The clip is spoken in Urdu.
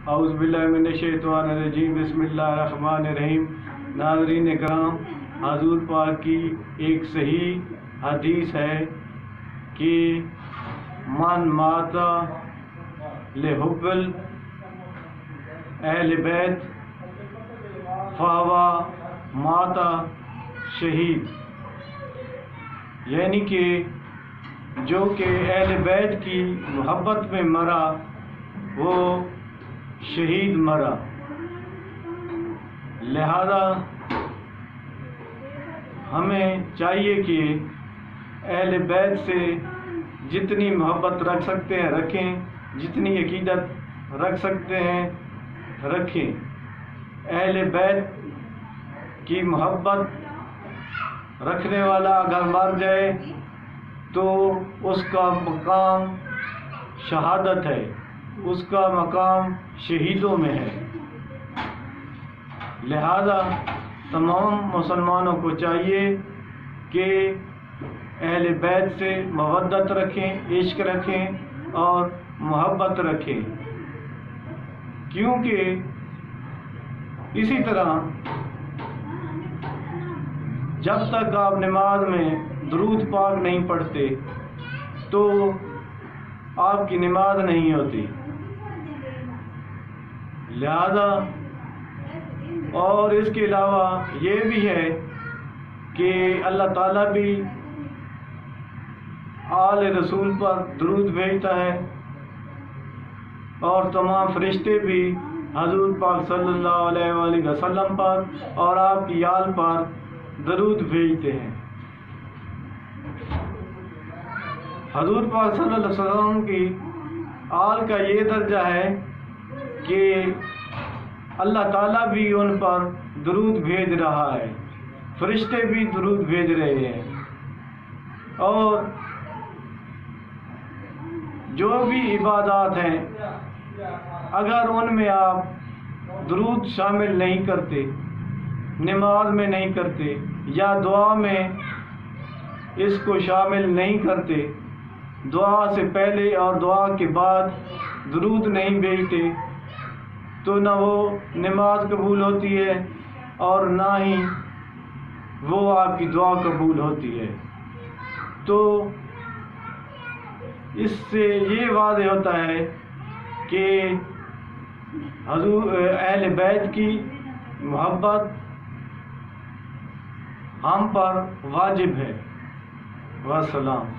اعوذ باللہ من الشیطان الرجیم، بسم اللہ الرحمن الرحیم۔ ناظرین کرام، حضور پاک کی ایک صحیح حدیث ہے کہ من مات لحب اہل بیت فہو مات شہید، یعنی کہ جو کہ اہل بیت کی محبت میں مرا وہ شہید مرا۔ لہذا ہمیں چاہیے کہ اہل بیت سے جتنی محبت رکھ سکتے ہیں رکھیں، جتنی عقیدت رکھ سکتے ہیں رکھیں۔ اہل بیت کی محبت رکھنے والا اگر مر جائے تو اس کا مقام شہادت ہے، اس کا مقام شہیدوں میں ہے۔ لہذا تمام مسلمانوں کو چاہیے کہ اہل بیت سے مودت رکھیں، عشق رکھیں اور محبت رکھیں، کیونکہ اسی طرح جب تک آپ نماز میں درود پاک نہیں پڑھتے تو آپ کی نماز نہیں ہوتی۔ لہذا اور اس کے علاوہ یہ بھی ہے کہ اللہ تعالیٰ بھی آل رسول پر درود بھیجتا ہے اور تمام فرشتے بھی حضور پاک صلی اللہ علیہ وآلہ وسلم پر اور آپ کی آل پر درود بھیجتے ہیں۔ حضور پاک صلی اللہ علیہ وسلم کی آل کا یہ درجہ ہے کہ اللہ تعالیٰ بھی ان پر درود بھیج رہا ہے، فرشتے بھی درود بھیج رہے ہیں، اور جو بھی عبادات ہیں اگر ان میں آپ درود شامل نہیں کرتے، نماز میں نہیں کرتے یا دعا میں اس کو شامل نہیں کرتے، دعا سے پہلے اور دعا کے بعد درود نہیں بھیجتے، تو نہ وہ نماز قبول ہوتی ہے اور نہ ہی وہ آپ کی دعا قبول ہوتی ہے۔ تو اس سے یہ واضح ہوتا ہے کہ حضور اہل بیت کی محبت ہم پر واجب ہے۔ والسلام۔